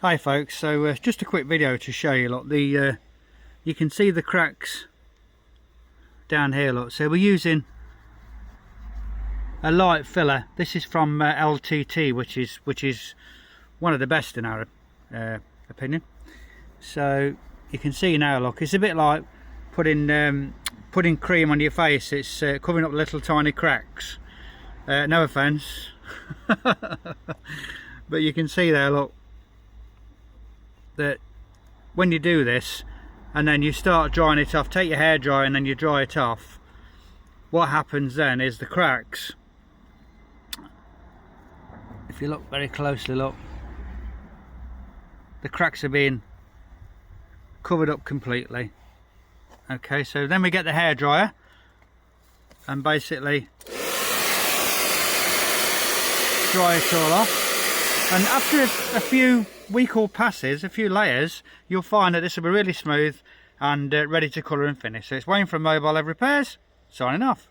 Hi folks, so just a quick video to show you. Look, you can see the cracks down here. Look, so we're using a light filler. This is from LTT, which is one of the best in our opinion. So you can see now, look, it's a bit like putting cream on your face. It's covering up little tiny cracks. No offense. But you can see there, look, that when you do this and then you start drying it off, take your hairdryer and then you dry it off, what happens then is the cracks, if you look very closely, look, the cracks are being covered up completely. Okay, so then we get the hairdryer and basically dry it all off. And after a few week-old passes, a few layers, you'll find that this will be really smooth and ready to colour and finish. So it's Wayne from Mobile Lead Repairs, signing off.